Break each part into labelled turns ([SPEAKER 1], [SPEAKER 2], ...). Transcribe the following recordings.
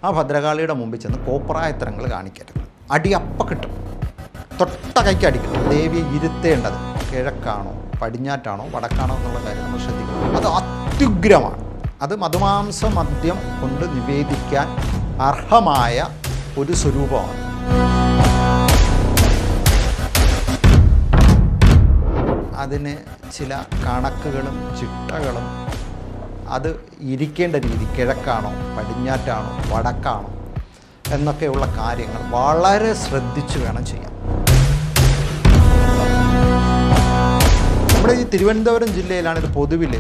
[SPEAKER 1] ആ ഭദ്രകാളിയുടെ മുമ്പിൽ ചെന്ന് കോപ്രായത്തരങ്ങൾ കാണിക്കരുത്. അടിയപ്പ കിട്ടും, തൊട്ട കൈക്ക് അടിക്കണം. ദേവിയെ ഇരുത്തേണ്ടത് കിഴക്കാണോ പടിഞ്ഞാറ്റാണോ വടക്കാണോ എന്നുള്ള കാര്യം നമ്മൾ ശ്രദ്ധിക്കണം. അത് അത്യുഗ്രമാണ്. അത് മധുമാംസ മദ്യം കൊണ്ട് നിവേദിക്കാൻ അർഹമായ ഒരു സ്വരൂപമാണ്. അതിന് ചില കണക്കുകളും ചിട്ടകളും, അത് ഇരിക്കേണ്ട രീതി കിഴക്കാണോ പടിഞ്ഞാറ്റാണോ വടക്കാണോ എന്നൊക്കെയുള്ള കാര്യങ്ങൾ വളരെ ശ്രദ്ധിച്ച് വേണം ചെയ്യാൻ. നമ്മുടെ ഈ തിരുവനന്തപുരം ജില്ലയിലാണ് ഇത് പൊതുവിൽ,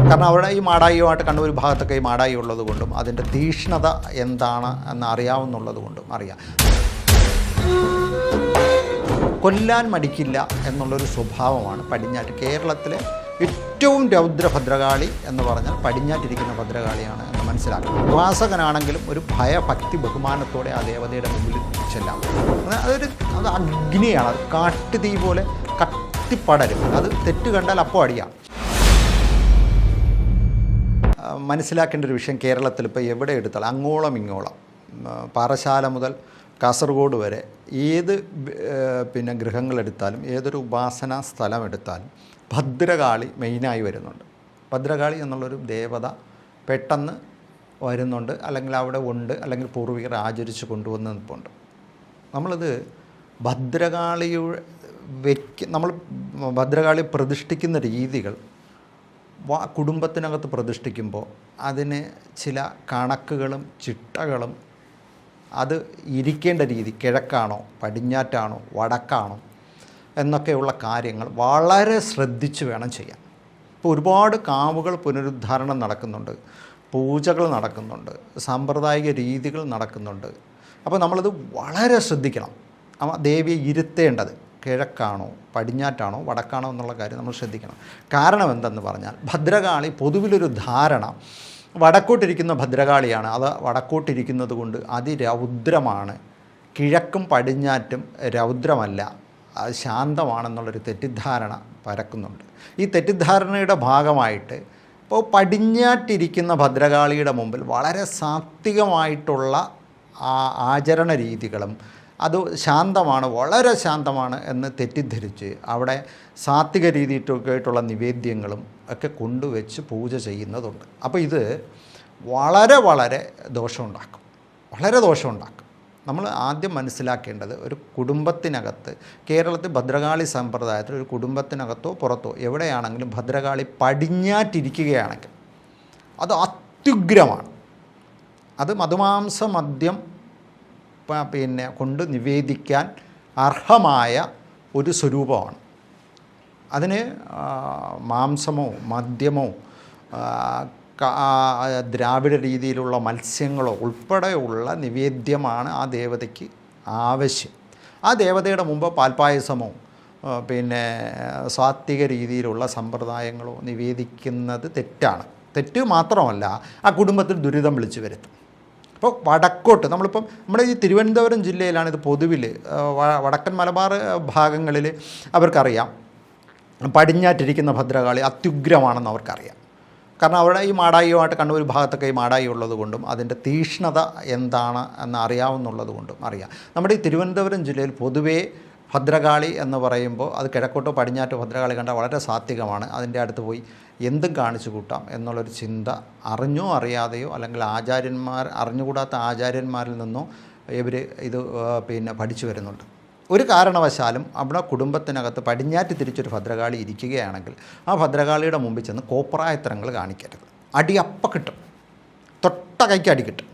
[SPEAKER 1] കാരണം അവിടെ ഈ മാടായിയുമായിട്ട് കണ്ണൂർ ഭാഗത്തൊക്കെ ഈ മാടായി ഉള്ളത് കൊണ്ടും അതിൻ്റെ തീക്ഷ്ണത എന്താണ് എന്ന് അറിയാവുന്നുള്ളത് കൊണ്ടും അറിയാം. കൊല്ലാൻ മടിക്കില്ല എന്നുള്ളൊരു സ്വഭാവമാണ് പടിഞ്ഞാറ്റ്. കേരളത്തിലെ ഏറ്റവും രൗദ്ര ഭദ്രകാളി എന്ന് പറഞ്ഞാൽ പടിഞ്ഞാറ്റിരിക്കുന്ന ഭദ്രകാളിയാണ് എന്ന് മനസ്സിലാക്കണം. ഉപാസകനാണെങ്കിലും ഒരു ഭയഭക്തി ബഹുമാനത്തോടെ ആ ദേവതയുടെ മുമ്പിൽ ചെല്ലാം. അത് അഗ്നിയാണ്, അത് കാട്ടുതീ പോലെ കത്തിപ്പടരും. അത് തെറ്റ് കണ്ടാൽ അപ്പോൾ അടിയാം. മനസ്സിലാക്കേണ്ട ഒരു വിഷയം, കേരളത്തിൽ ഇപ്പോൾ എവിടെ എടുത്താലും അങ്ങോളം ഇങ്ങോളം പാറശാല മുതൽ കാസർഗോഡ് വരെ ഏത് ഗൃഹങ്ങളെടുത്താലും ഏതൊരു ഉപാസനാ സ്ഥലം എടുത്താലും ഭദ്രകാളി മെയിനായി വരുന്നുണ്ട്. ഭദ്രകാളി എന്നുള്ളൊരു ദേവത പെട്ടെന്ന് വരുന്നുണ്ട്, അല്ലെങ്കിൽ അവിടെ ഉണ്ട്, അല്ലെങ്കിൽ പൂർവികർ ആചരിച്ച് കൊണ്ടുവന്ന് നിൽപ്പുണ്ട്. നമ്മളിത് നമ്മൾ ഭദ്രകാളി പ്രതിഷ്ഠിക്കുന്ന രീതികൾ കുടുംബത്തിനകത്ത് പ്രതിഷ്ഠിക്കുമ്പോൾ അതിന് ചില കണക്കുകളും ചിട്ടകളും, അത് ഇരിക്കേണ്ട രീതി കിഴക്കാണോ പടിഞ്ഞാറ്റാണോ വടക്കാണോ എന്നൊക്കെയുള്ള കാര്യങ്ങൾ വളരെ ശ്രദ്ധിച്ച് വേണം ചെയ്യാൻ. ഇപ്പോൾ ഒരുപാട് കാവുകൾ പുനരുദ്ധാരണം നടക്കുന്നുണ്ട്, പൂജകൾ നടക്കുന്നുണ്ട്, സാമ്പ്രദായിക രീതികൾ നടക്കുന്നുണ്ട്. അപ്പോൾ നമ്മളത് വളരെ ശ്രദ്ധിക്കണം. ദേവിയെ ഇരുത്തേണ്ടത് കിഴക്കാണോ പടിഞ്ഞാറ്റാണോ വടക്കാണോ എന്നുള്ള കാര്യം നമ്മൾ ശ്രദ്ധിക്കണം. കാരണം എന്തെന്ന് പറഞ്ഞാൽ ഭദ്രകാളി പൊതുവിലൊരു ധാരണ വടക്കോട്ടിരിക്കുന്ന ഭദ്രകാളിയാണ്. അത് വടക്കോട്ടിരിക്കുന്നത് കൊണ്ട് അതിരൗദ്രമാണ്, കിഴക്കും പടിഞ്ഞാറ്റും രൗദ്രമല്ല, അത് ശാന്തമാണെന്നുള്ളൊരു തെറ്റിദ്ധാരണ പരക്കുന്നുണ്ട്. ഈ തെറ്റിദ്ധാരണയുടെ ഭാഗമായിട്ട് ഇപ്പോൾ പടിഞ്ഞാറ്റിരിക്കുന്ന ഭദ്രകാളിയുടെ മുമ്പിൽ വളരെ സാത്വികമായിട്ടുള്ള ആചരണ രീതികളും, അത് ശാന്തമാണ്, വളരെ ശാന്തമാണ് എന്ന് തെറ്റിദ്ധരിച്ച് അവിടെ സാത്വിക രീതിയിട്ടൊക്കെയായിട്ടുള്ള നിവേദ്യങ്ങളും ഒക്കെ കൊണ്ടുവച്ച് പൂജ ചെയ്യുന്നതുണ്ട്. അപ്പോൾ ഇത് വളരെ ദോഷമുണ്ടാക്കും, വളരെ ദോഷമുണ്ടാക്കും. നമ്മൾ ആദ്യം മനസ്സിലാക്കേണ്ടത്, ഒരു കുടുംബത്തിനകത്ത്, കേരളത്തിൽ ഭദ്രകാളി സമ്പ്രദായത്തിൽ ഒരു കുടുംബത്തിനകത്തോ പുറത്തോ എവിടെയാണെങ്കിലും ഭദ്രകാളി പടിഞ്ഞാറ്റിരിക്കുകയാണെങ്കിൽ അത് അത്യുഗ്രമാണ്. അത് മധുമാംസ മദ്യം കൊണ്ട് നിവേദിക്കാൻ അർഹമായ ഒരു സ്വരൂപമാണ്. അതിന് മാംസമോ മദ്യമോ ദ്രാവിഡ രീതിയിലുള്ള മത്സ്യങ്ങളോ ഉൾപ്പെടെയുള്ള നിവേദ്യമാണ് ആ ദേവതയ്ക്ക് ആവശ്യം. ആ ദേവതയുടെ മുമ്പ് പാൽപ്പായസമോ സാത്വിക രീതിയിലുള്ള സമ്പ്രദായങ്ങളോ നിവേദിക്കുന്നത് തെറ്റാണ്. തെറ്റ് മാത്രമല്ല, ആ കുടുംബത്തിൽ ദുരിതം വിളിച്ചു വരുത്തും. അപ്പോൾ വടക്കോട്ട് നമ്മളിപ്പം നമ്മുടെ ഈ തിരുവനന്തപുരം ജില്ലയിലാണ് ഇത് പൊതുവിൽ, വടക്കൻ മലബാർ ഭാഗങ്ങളിൽ അവർക്കറിയാം പടിഞ്ഞാറ്റിരിക്കുന്ന ഭദ്രകാളി അത്യുഗ്രമാണെന്ന് അവർക്കറിയാം. കാരണം അവിടെ ഈ മാടായിയുമായിട്ട് കണ്ണൂർ ഭാഗത്തൊക്കെ ഈ മാടായി ഉള്ളത് കൊണ്ടും അതിൻ്റെ തീക്ഷ്ണത എന്താണ് എന്ന് അറിയാവുന്നുള്ളത് കൊണ്ടും അറിയാം. നമ്മുടെ ഈ തിരുവനന്തപുരം ജില്ലയിൽ പൊതുവേ ഭദ്രകാളി എന്ന് പറയുമ്പോൾ അത് കിഴക്കോട്ടോ പടിഞ്ഞാറ്റോ ഭദ്രകാളി കണ്ടാൽ വളരെ സാത്വികമാണ്, അതിൻ്റെ അടുത്ത് പോയി എന്തും കാണിച്ചു കൂട്ടാം എന്നുള്ളൊരു ചിന്ത അറിഞ്ഞോ അറിയാതെയോ, അല്ലെങ്കിൽ അറിഞ്ഞുകൂടാത്ത ആചാര്യന്മാരിൽ നിന്നോ ഇവർ ഇത് പഠിച്ചു വരുന്നുണ്ട്. ഒരു കാരണവശാലും അവിടെ കുടുംബത്തിനകത്ത് പടിഞ്ഞാറ്റ് തിരിച്ചൊരു ഭദ്രകാളി ഇരിക്കുകയാണെങ്കിൽ ആ ഭദ്രകാളിയുടെ മുമ്പിൽ ചെന്ന് കോപ്രായത്തരങ്ങൾ കാണിക്കരുത്. അടിയപ്പ കിട്ടും, തൊട്ട കൈക്ക് അടി കിട്ടും.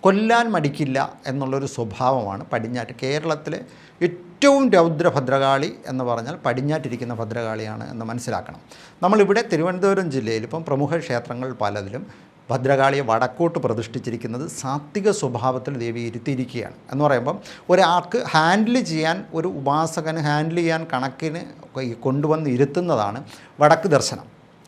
[SPEAKER 1] കൊല്ലാൻ മടിക്കില്ല എന്നുള്ളൊരു സ്വഭാവമാണ് പടിഞ്ഞാറ്റ്. കേരളത്തിലെ ഏറ്റവും രൗദ്ര ഭദ്രകാളി എന്ന് പറഞ്ഞാൽ പടിഞ്ഞാറ്റിരിക്കുന്ന ഭദ്രകാളിയാണ് എന്ന് മനസ്സിലാക്കണം. നമ്മളിവിടെ തിരുവനന്തപുരം ജില്ലയിൽ ഇപ്പം പ്രമുഖ ക്ഷേത്രങ്ങൾ പലതിലും ഭദ്രകാളിയെ വടക്കോട്ട് പ്രതിഷ്ഠിച്ചിരിക്കുന്നത് സാത്വിക സ്വഭാവത്തിൽ ദേവി ഇരുത്തിയിരിക്കുകയാണ്. എന്ന് പറയുമ്പം ഒരാൾക്ക് ഹാൻഡിൽ ചെയ്യാൻ, ഒരു ഉപാസകന് ഹാൻഡിൽ ചെയ്യാൻ കണക്കിന് കൊണ്ടുവന്ന് ഇരുത്തുന്നതാണ് വടക്ക് ദർശനം.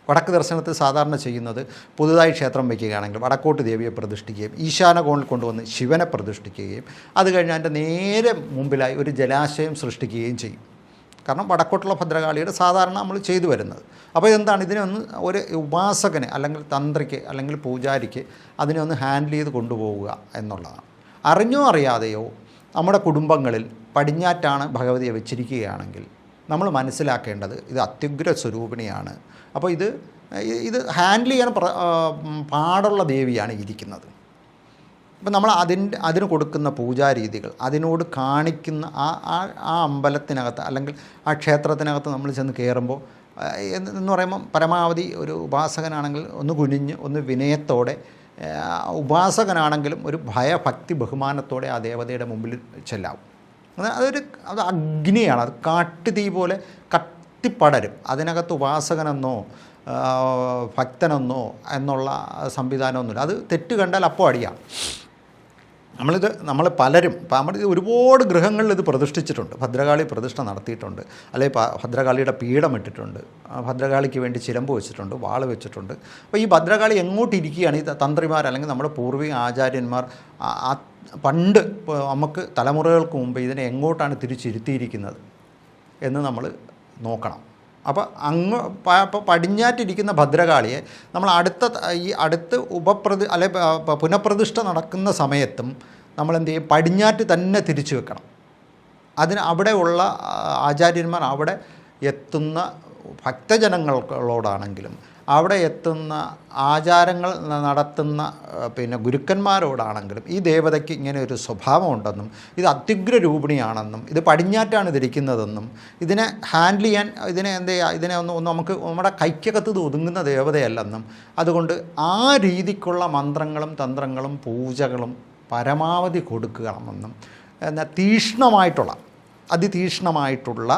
[SPEAKER 1] വടക്ക് ദർശനത്തിൽ സാധാരണ ചെയ്യുന്നത് പുതുതായി ക്ഷേത്രം വയ്ക്കുകയാണെങ്കിൽ വടക്കോട്ട് ദേവിയെ പ്രതിഷ്ഠിക്കുകയും ഈശാന കോണിൽ കൊണ്ടുവന്ന് ശിവനെ പ്രതിഷ്ഠിക്കുകയും അത് കഴിഞ്ഞ് അതിൻ്റെ നേരെ മുമ്പിലായി ഒരു ജലാശയം സൃഷ്ടിക്കുകയും ചെയ്യും. കാരണം വടക്കോട്ടുള്ള ഭദ്രകാളിയുടെ സാധാരണ നമ്മൾ ചെയ്തു വരുന്നത്. അപ്പോൾ ഇതെന്താണ്, ഇതിനെ ഒന്ന് ഒരു ഉപാസകന് അല്ലെങ്കിൽ തന്ത്രിക്ക് അല്ലെങ്കിൽ പൂജാരിക്ക് അതിനെ ഒന്ന് ഹാൻഡിൽ ചെയ്ത് കൊണ്ടുപോവുക എന്നുള്ളതാണ്. അറിഞ്ഞോ അറിയാതെയോ നമ്മുടെ കുടുംബങ്ങളിൽ പടിഞ്ഞാറ്റാണ് ഭഗവതിയെ വെച്ചിരിക്കുകയാണെങ്കിൽ നമ്മൾ മനസ്സിലാക്കേണ്ടത് ഇത് അത്യുഗ്ര സ്വരൂപിണിയാണ്. അപ്പോൾ ഇത് ഹാൻഡിൽ ചെയ്യാൻ പാടുള്ള ദേവിയാണ് ഇരിക്കുന്നത്. അപ്പം നമ്മൾ അതിന് കൊടുക്കുന്ന പൂജാരീതികൾ, അതിനോട് കാണിക്കുന്ന ആ അമ്പലത്തിനകത്ത് അല്ലെങ്കിൽ ആ ക്ഷേത്രത്തിനകത്ത് നമ്മൾ ചെന്ന് കയറുമ്പോൾ എന്ന് പറയുമ്പം പരമാവധി ഒരു ഉപാസകനാണെങ്കിൽ ഒന്ന് കുനിഞ്ഞ് ഒന്ന് വിനയത്തോടെ, ഉപാസകനാണെങ്കിലും ഒരു ഭയഭക്തി ബഹുമാനത്തോടെ ആ ദേവതയുടെ മുമ്പിൽ ചെല്ലാവും. അത് അഗ്നിയാണ്, അത് കാട്ടുതീ പോലെ കത്തിപ്പടരും. അതിനകത്ത് ഉപാസകനെന്നോ ഭക്തനെന്നോ എന്നുള്ള സംവിധാനമൊന്നുമില്ല. അത് തെറ്റ് കണ്ടാൽ അപ്പോൾ അടിയാം. നമ്മൾ പലരും നമ്മളിത് ഒരുപാട് ഗൃഹങ്ങളിൽ ഇത് പ്രതിഷ്ഠിച്ചിട്ടുണ്ട്. ഭദ്രകാളി പ്രതിഷ്ഠ നടത്തിയിട്ടുണ്ട്, അല്ലെങ്കിൽ ഭദ്രകാളിയുടെ പീഠമിട്ടിട്ടുണ്ട്, ഭദ്രകാളിക്ക് വേണ്ടി ചിലമ്പ് വെച്ചിട്ടുണ്ട്, വാള് വെച്ചിട്ടുണ്ട്. അപ്പോൾ ഈ ഭദ്രകാളി എങ്ങോട്ടിരിക്കുകയാണ് ഈ തന്ത്രിമാർ അല്ലെങ്കിൽ നമ്മുടെ പൂർവിക ആചാര്യന്മാർ പണ്ട് നമുക്ക് തലമുറകൾക്ക് മുമ്പ് ഇതിനെ എങ്ങോട്ടാണ് തിരിച്ചിരുത്തിയിരിക്കുന്നത് എന്ന് നമ്മൾ നോക്കണം. അപ്പോൾ ഇപ്പോൾ പടിഞ്ഞാറ്റിരിക്കുന്ന ഭദ്രകാളിയെ നമ്മൾ അടുത്ത് പുനഃപ്രതിഷ്ഠ നടക്കുന്ന സമയത്തും നമ്മൾ എന്ത് ചെയ്യും, പടിഞ്ഞാറ്റ് തന്നെ തിരിച്ചു വെക്കണം. അവിടെയുള്ള ആചാര്യന്മാർ അവിടെ എത്തുന്ന ഭക്തജനങ്ങളോടാണെങ്കിലും അവിടെ എത്തുന്ന ആചാരങ്ങൾ നടത്തുന്ന ഗുരുക്കന്മാരോടാണെങ്കിലും ഈ ദേവതയ്ക്ക് ഇങ്ങനെ ഒരു സ്വഭാവമുണ്ടെന്നും ഇത് അത്യുഗ്ര രൂപിണിയാണെന്നും ഇത് പടിഞ്ഞാറ്റാണ് ഇതിരിക്കുന്നതെന്നും ഇതിനെ ഹാൻഡിൽ ചെയ്യാൻ ഇതിനെ ഒന്ന് നമുക്ക് നമ്മുടെ കൈക്കകത്ത് ഇത് ഒതുങ്ങുന്ന ദേവതയല്ലെന്നും അതുകൊണ്ട് ആ രീതിക്കുള്ള മന്ത്രങ്ങളും തന്ത്രങ്ങളും പൂജകളും പരമാവധി കൊടുക്കണമെന്നും എന്നാൽ അതിതീക്ഷ്ണമായിട്ടുള്ള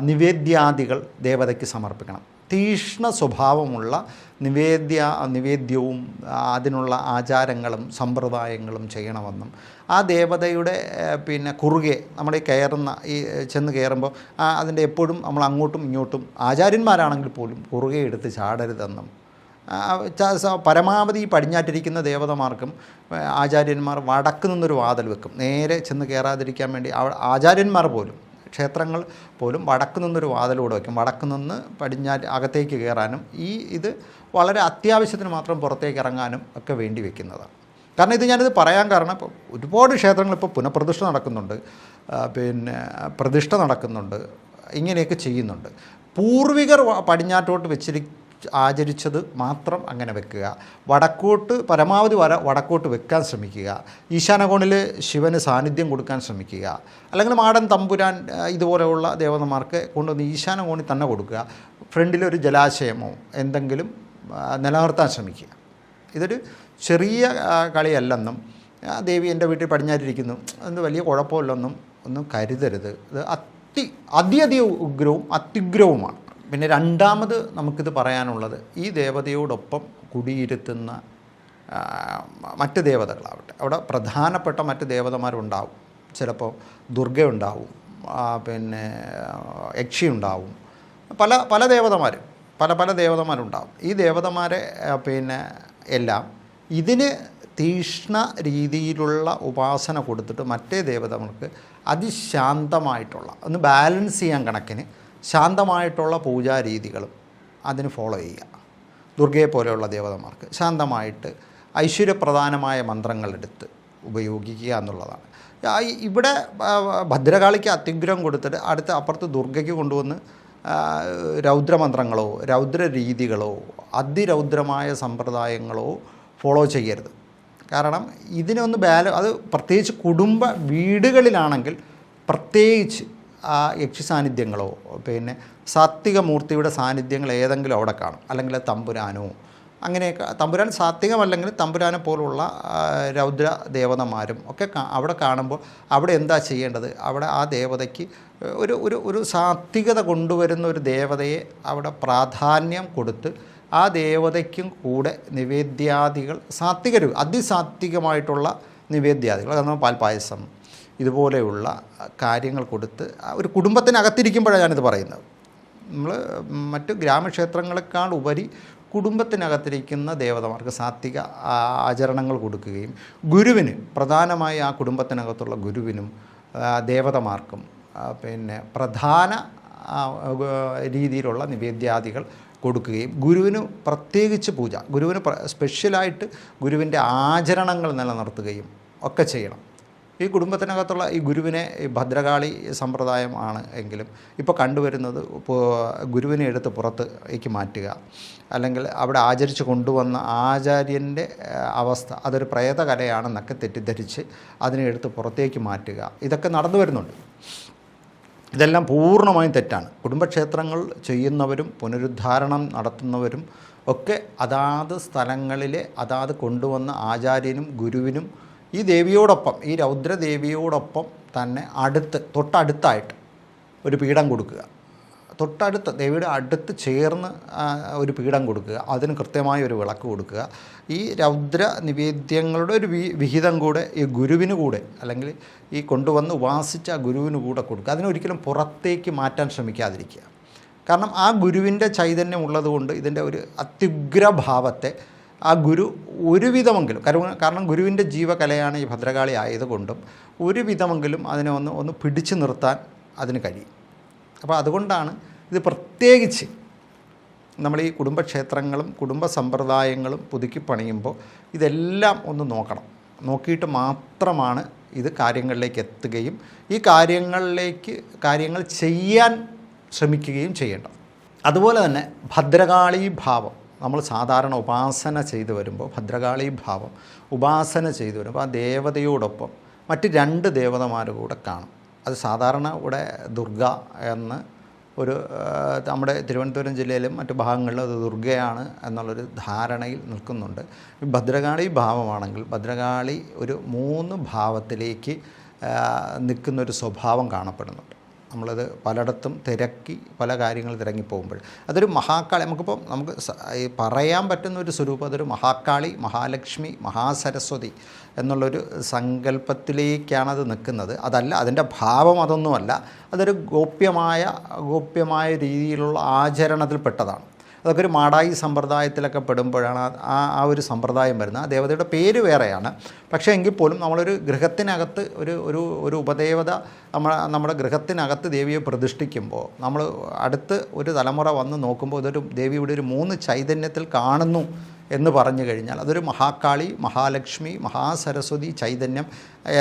[SPEAKER 1] നിവേദ്യാദികൾ ദേവതയ്ക്ക് സമർപ്പിക്കണം. തീക്ഷ്ണ സ്വഭാവമുള്ള നിവേദ്യവും അതിനുള്ള ആചാരങ്ങളും സമ്പ്രദായങ്ങളും ചെയ്യണമെന്നും ആ ദേവതയുടെ കുറുകെ നമ്മൾ ചെന്ന് കയറുമ്പോൾ അതിൻ്റെ എപ്പോഴും നമ്മൾ അങ്ങോട്ടും ഇങ്ങോട്ടും ആചാര്യന്മാരാണെങ്കിൽ പോലും കുറുകെ എടുത്ത് ചാടരുതെന്നും പരമാവധി പടിഞ്ഞാറ്റിരിക്കുന്ന ദേവതമാർക്കും ആചാര്യന്മാർ വടക്ക് നിന്നൊരു വാതിൽ വെക്കും. നേരെ ചെന്ന് കയറാതിരിക്കാൻ വേണ്ടി ആചാര്യന്മാർ പോലും ക്ഷേത്രങ്ങൾ പോലും വടക്ക് നിന്നൊരു വാതിലൂടെ വയ്ക്കും. വടക്ക് നിന്ന് പടിഞ്ഞാറ്റ് അകത്തേക്ക് കയറാനും ഇത് വളരെ അത്യാവശ്യത്തിന് മാത്രം പുറത്തേക്ക് ഇറങ്ങാനും ഒക്കെ വേണ്ടി വെക്കുന്നതാണ്. കാരണം ഞാനിത് പറയാൻ കാരണം ഇപ്പോൾ ഒരുപാട് ക്ഷേത്രങ്ങൾ ഇപ്പോൾ പുനഃപ്രതിഷ്ഠ നടക്കുന്നുണ്ട്, പ്രതിഷ്ഠ നടക്കുന്നുണ്ട്, ഇങ്ങനെയൊക്കെ ചെയ്യുന്നുണ്ട്. പൂർവികർ പടിഞ്ഞാറ്റോട്ട് ആചരിച്ചത് മാത്രം അങ്ങനെ വെക്കുക, പരമാവധി വടക്കോട്ട് വെക്കാൻ ശ്രമിക്കുക, ഈശാനകോണിൽ ശിവന് സാന്നിധ്യം കൊടുക്കാൻ ശ്രമിക്കുക, അല്ലെങ്കിൽ മാടൻ തമ്പുരാൻ ഇതുപോലെയുള്ള ദേവതമാർക്ക് കൊണ്ടുവന്ന് ഈശാനകോണിൽ തന്നെ കൊടുക്കുക, ഫ്രണ്ടിലൊരു ജലാശയമോ എന്തെങ്കിലും നിലനിർത്താൻ ശ്രമിക്കുക. ഇതൊരു ചെറിയ കളിയല്ലെന്നും ദേവി എൻ്റെ വീട്ടിൽ പടിഞ്ഞാറ്റിരിക്കുന്നു അത് വലിയ കുഴപ്പമില്ലെന്നും ഒന്നും കരുതരുത്. ഇത് അത്യധികം ഉഗ്രവും അത്യുഗ്രവുമാണ്. പിന്നെ രണ്ടാമത് നമുക്കിത് പറയാനുള്ളത് ഈ ദേവതയോടൊപ്പം കുടിയിരുത്തുന്ന മറ്റ് ദേവതകളാവട്ടെ, അവിടെ പ്രധാനപ്പെട്ട മറ്റ് ദേവതമാരുണ്ടാവും. ചിലപ്പോൾ ദുർഗയുണ്ടാവും, യക്ഷി ഉണ്ടാവും, പല ദേവതമാരുണ്ടാവും. ഈ ദേവതമാരെ എല്ലാം ഇതിന് തീക്ഷ്ണ രീതിയിലുള്ള ഉപാസന കൊടുത്തിട്ട് മറ്റേ ദേവതകൾക്ക് അതിശാന്തമായിട്ടുള്ള ഒന്ന് ബാലൻസ് ചെയ്യാൻ കണക്കിന് ശാന്തമായിട്ടുള്ള പൂജാരീതികളും അതിന് ഫോളോ ചെയ്യുക. ദുർഗയെ പോലെയുള്ള ദേവതമാർക്ക് ശാന്തമായിട്ട് ഐശ്വര്യപ്രധാനമായ മന്ത്രങ്ങളെടുത്ത് ഉപയോഗിക്കുക എന്നുള്ളതാണ്. ഇവിടെ ഭദ്രകാളിക്ക് അത്യുഗ്രം കൊടുത്തിട്ട് അപ്പുറത്ത് ദുർഗയ്ക്ക് കൊണ്ടുവന്ന് രൗദ്രമന്ത്രങ്ങളോ രൗദ്രരീതികളോ അതിരൗദ്രമായ സമ്പ്രദായങ്ങളോ ഫോളോ ചെയ്യരുത്. കാരണം ഇതിനൊന്ന് അത് പ്രത്യേകിച്ച് കുടുംബ വീടുകളിലാണെങ്കിൽ പ്രത്യേകിച്ച് യക്ഷി സാന്നിധ്യങ്ങളോ സാത്വിക മൂർത്തിയുടെ സാന്നിധ്യങ്ങൾ ഏതെങ്കിലും അവിടെ കാണും, അല്ലെങ്കിൽ തമ്പുരാനോ അങ്ങനെയൊക്കെ. തമ്പുരാൻ സാത്വികമല്ലെങ്കിൽ തമ്പുരാനെ പോലുള്ള രൗദ്ര ദേവതമാരും ഒക്കെ അവിടെ കാണുമ്പോൾ അവിടെ എന്താ ചെയ്യേണ്ടത്, അവിടെ ആ ദേവതയ്ക്ക് ഒരു സാത്വികത കൊണ്ടുവരുന്ന ഒരു ദേവതയെ അവിടെ പ്രാധാന്യം കൊടുത്ത് ആ ദേവതയ്ക്കും കൂടെ നിവേദ്യാദികൾ അതിസാത്വികമായിട്ടുള്ള നിവേദ്യാദികൾ, കാരണം പാൽപ്പായസം ഇതുപോലെയുള്ള കാര്യങ്ങൾ കൊടുത്ത് ഒരു കുടുംബത്തിനകത്തിരിക്കുമ്പോഴാണ് ഞാനിത് പറയുന്നത്. നമ്മൾ മറ്റ് ഗ്രാമക്ഷേത്രങ്ങളെക്കാൾ ഉപരി കുടുംബത്തിനകത്തിരിക്കുന്ന ദേവതമാർക്ക് സാത്വിക ആചരണങ്ങൾ കൊടുക്കുകയും ഗുരുവിന് പ്രധാനമായി ആ കുടുംബത്തിനകത്തുള്ള ഗുരുവിനും ദേവതമാർക്കും പിന്നെ പ്രധാന രീതിയിലുള്ള നിവേദ്യാദികൾ കൊടുക്കുകയും ഗുരുവിന് പ്രത്യേകിച്ച് പൂജ, ഗുരുവിന് സ്പെഷ്യലായിട്ട് ഗുരുവിൻ്റെ ആചരണങ്ങൾ നിലനിർത്തുകയും ഒക്കെ ചെയ്യണം. ഈ കുടുംബത്തിനകത്തുള്ള ഈ ഗുരുവിനെ ഈ ഭദ്രകാളി സമ്പ്രദായം ആണ് എങ്കിലും ഇപ്പോൾ കണ്ടുവരുന്നത് ഗുരുവിനെ എടുത്ത് പുറത്തേക്ക് മാറ്റുക, അല്ലെങ്കിൽ അവിടെ ആചരിച്ച് കൊണ്ടുവന്ന ആചാര്യൻ്റെ അവസ്ഥ അതൊരു പ്രേതകലയാണെന്നൊക്കെ തെറ്റിദ്ധരിച്ച് അതിനെ എടുത്ത് പുറത്തേക്ക് മാറ്റുക, ഇതൊക്കെ നടന്നു വരുന്നുണ്ട്. ഇതെല്ലാം പൂർണ്ണമായും തെറ്റാണ്. കുടുംബക്ഷേത്രങ്ങൾ ചെയ്യുന്നവരും പുനരുദ്ധാരണം നടത്തുന്നവരും ഒക്കെ അതാത് സ്ഥലങ്ങളിലെ അതാത് കൊണ്ടുവന്ന ആചാര്യനും ഗുരുവിനും ഈ ദേവിയോടൊപ്പം, ഈ രൗദ്രദേവിയോടൊപ്പം തന്നെ തൊട്ടടുത്തായിട്ട് ഒരു പീഠം കൊടുക്കുക, തൊട്ടടുത്ത് ദേവിയുടെ അടുത്ത് ചേർന്ന് ഒരു പീഠം കൊടുക്കുക, അതിന് കൃത്യമായ ഒരു വിളക്ക് കൊടുക്കുക. ഈ രൗദ്ര നിവേദ്യങ്ങളുടെ ഒരു വിഹിതം കൂടെ ഈ ഗുരുവിന് കൂടെ, അല്ലെങ്കിൽ ഈ കൊണ്ടുവന്ന് ഉപാസിച്ച ഗുരുവിന് കൂടെ കൊടുക്കുക. അതിനൊരിക്കലും പുറത്തേക്ക് മാറ്റാൻ ശ്രമിക്കാതിരിക്കുക. കാരണം ആ ഗുരുവിൻ്റെ ചൈതന്യം ഉള്ളതുകൊണ്ട് ഇതിൻ്റെ ഒരു അത്യുഗ്രഭാവത്തെ ആ ഗുരു ഒരുവിധമെങ്കിലും, കാരണം ഗുരുവിൻ്റെ ജീവകലയാണ് ഈ ഭദ്രകാളി ആയതുകൊണ്ടും ഒരുവിധമെങ്കിലും അതിനെ ഒന്ന് പിടിച്ചു നിർത്താൻ അതിന് കഴിയും. അപ്പോൾ അതുകൊണ്ടാണ് ഇത് പ്രത്യേകിച്ച് നമ്മൾ ഈ കുടുംബക്ഷേത്രങ്ങളും കുടുംബ സമ്പ്രദായങ്ങളും പുതുക്കി പണിയുമ്പോൾ ഇതെല്ലാം ഒന്ന് നോക്കണം. നോക്കിയിട്ട് മാത്രമാണ് ഇത് കാര്യങ്ങളിലേക്ക് എത്തുകയും ഈ കാര്യങ്ങൾ ചെയ്യാൻ ശ്രമിക്കുകയും ചെയ്യേണ്ടത്. അതുപോലെ തന്നെ ഭദ്രകാളി ഭാവം നമ്മൾ സാധാരണ ഉപാസന ചെയ്തു വരുമ്പോൾ, ഭദ്രകാളി ഭാവം ഉപാസന ചെയ്തു വരുമ്പോൾ ആ ദേവതയോടൊപ്പം മറ്റ് 2 ദേവതമാർ കൂടെ കാണും. അത് സാധാരണ ഇവിടെ ദുർഗ എന്ന് ഒരു നമ്മുടെ തിരുവനന്തപുരം ജില്ലയിലും മറ്റു ഭാഗങ്ങളിലും അത് ദുർഗയാണ് എന്നുള്ളൊരു ധാരണയിൽ നിൽക്കുന്നുണ്ട്. ഈ ഭദ്രകാളി ഭാവമാണെങ്കിൽ ഭദ്രകാളി ഒരു 3 ഭാവത്തിലേക്ക് നിൽക്കുന്നൊരു സ്വഭാവം കാണപ്പെടുന്നുണ്ട്. നമ്മളത് പലയിടത്തും തിരക്കി പല കാര്യങ്ങൾ തിരങ്ങിപ്പോകുമ്പോൾ അതൊരു മഹാകാളി, നമുക്ക് ഈ പറയാൻ പറ്റുന്ന ഒരു സ്വരൂപം അതൊരു മഹാകാളി, മഹാലക്ഷ്മി, മഹാസരസ്വതി എന്നുള്ളൊരു സങ്കല്പത്തിലേക്കാണത് നിൽക്കുന്നത്. അതല്ല, അതിൻ്റെ ഭാവം അതൊന്നുമല്ല. അതൊരു ഗോപ്യമായ രീതിയിലുള്ള ആചരണത്തിൽപ്പെട്ടതാണ്. അതൊക്കെ ഒരു മാടായി സമ്പ്രദായത്തിലൊക്കെ പെടുമ്പോഴാണ് ആ ഒരു സമ്പ്രദായം വരുന്നത്. ആ ദേവതയുടെ പേര് വേറെയാണ്. പക്ഷേ എങ്കിൽ പോലും നമ്മളൊരു ഗൃഹത്തിനകത്ത് ഒരു ഉപദേവത നമ്മുടെ ഗൃഹത്തിനകത്ത് ദേവിയെ പ്രതിഷ്ഠിക്കുമ്പോൾ നമ്മൾ അടുത്ത് ഒരു തലമുറ വന്ന് നോക്കുമ്പോൾ ഇതൊരു ദേവിയുടെ ഒരു 3 ചൈതന്യത്തിൽ കാണുന്നു എന്ന് പറഞ്ഞു കഴിഞ്ഞാൽ അതൊരു മഹാകാളി, മഹാലക്ഷ്മി, മഹാസരസ്വതി ചൈതന്യം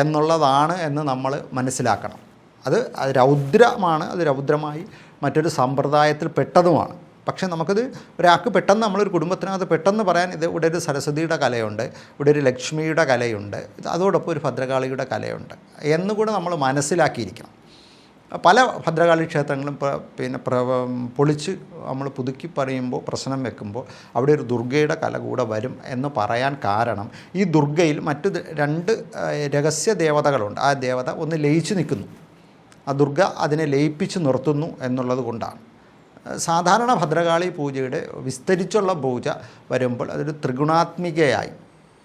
[SPEAKER 1] എന്നുള്ളതാണ് എന്ന് നമ്മൾ മനസ്സിലാക്കണം. അത് രൗദ്രമാണ്, അത് രൗദ്രമായി മറ്റൊരു സമ്പ്രദായത്തിൽ പെട്ടതുമാണ്. പക്ഷേ നമുക്കത് ഒരാൾക്ക് പെട്ടെന്ന് നമ്മളൊരു കുടുംബത്തിനകത്ത് പെട്ടെന്ന് പറയാൻ ഇവിടെ ഒരു സരസ്വതിയുടെ കലയുണ്ട്, ഇവിടെ ഒരു ലക്ഷ്മിയുടെ കലയുണ്ട്, അതോടൊപ്പം ഒരു ഭദ്രകാളിയുടെ കലയുണ്ട് എന്നുകൂടെ നമ്മൾ മനസ്സിലാക്കിയിരിക്കണം. പല ഭദ്രകാളി ക്ഷേത്രങ്ങളും പൊളിച്ച് നമ്മൾ പുതുക്കി പറയുമ്പോൾ, പ്രശ്നം വെക്കുമ്പോൾ അവിടെ ഒരു ദുർഗയുടെ കല കൂടെ വരും എന്ന് പറയാൻ കാരണം ഈ ദുർഗയിൽ മറ്റ് 2 രഹസ്യ ദേവതകളുണ്ട്. ആ ദേവത ഒന്ന് ലയിച്ചു നിൽക്കുന്നു, ആ ദുർഗ അതിനെ ലയിപ്പിച്ച് നിർത്തുന്നു എന്നുള്ളത് കൊണ്ടാണ്. സാധാരണ ഭദ്രകാളി പൂജയുടെ വിസ്തരിച്ചുള്ള പൂജ വരുമ്പോൾ അതൊരു ത്രിഗുണാത്മികയായി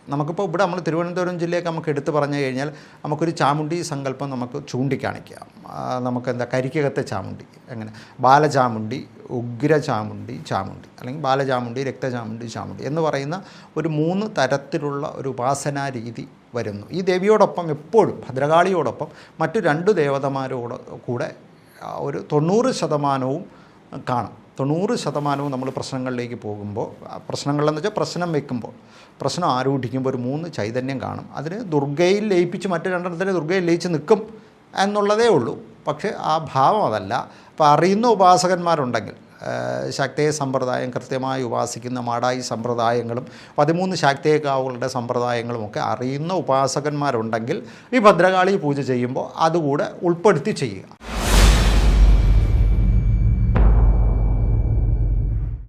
[SPEAKER 1] നമുക്കിപ്പോൾ ഇവിടെ നമ്മൾ തിരുവനന്തപുരം ജില്ലയൊക്കെ നമുക്ക് എടുത്തു പറഞ്ഞു കഴിഞ്ഞാൽ നമുക്കൊരു ചാമുണ്ഡി സങ്കല്പം നമുക്ക് ചൂണ്ടിക്കാണിക്കാം. നമുക്കെന്താ കരിക്കകത്തെ ചാമുണ്ഡി, എങ്ങനെ ബാലചാമുണ്ഡി, ഉഗ്രചാമുണ്ഡി, അല്ലെങ്കിൽ ബാലചാമുണ്ഡി, രക്തചാമുണ്ഡി എന്ന് പറയുന്ന ഒരു 3 തരത്തിലുള്ള ഒരു ഉപാസനാ രീതി വരുന്നു. ഈ ദേവിയോടൊപ്പം എപ്പോഴും ഭദ്രകാളിയോടൊപ്പം മറ്റു 2 ദേവതമാരോട് കൂടെ ഒരു 90% കാണും. 90% നമ്മൾ പ്രശ്നങ്ങളിലേക്ക് പോകുമ്പോൾ, പ്രശ്നങ്ങളിലെന്ന് വെച്ചാൽ പ്രശ്നം വെക്കുമ്പോൾ, പ്രശ്നം ആരൂഢിക്കുമ്പോൾ ഒരു 3 ചൈതന്യം കാണും. അതിന് ദുർഗയിൽ ലയിപ്പിച്ച് മറ്റു 2 ദുർഗയിൽ ലയിച്ച് നിൽക്കും എന്നുള്ളതേ ഉള്ളൂ. പക്ഷേ ആ ഭാവം അതല്ല. അപ്പോൾ അറിയുന്ന ഉപാസകന്മാരുണ്ടെങ്കിൽ, ശാക്തേയ സമ്പ്രദായം കൃത്യമായി ഉപാസിക്കുന്ന മാടായി സമ്പ്രദായങ്ങളും 13 ശാക്തേയകാവുകളുടെ സമ്പ്രദായങ്ങളുമൊക്കെ അറിയുന്ന ഉപാസകന്മാരുണ്ടെങ്കിൽ ഈ ഭദ്രകാളി പൂജ ചെയ്യുമ്പോൾ അതുകൂടെ ഉൾപ്പെടുത്തി ചെയ്യുക.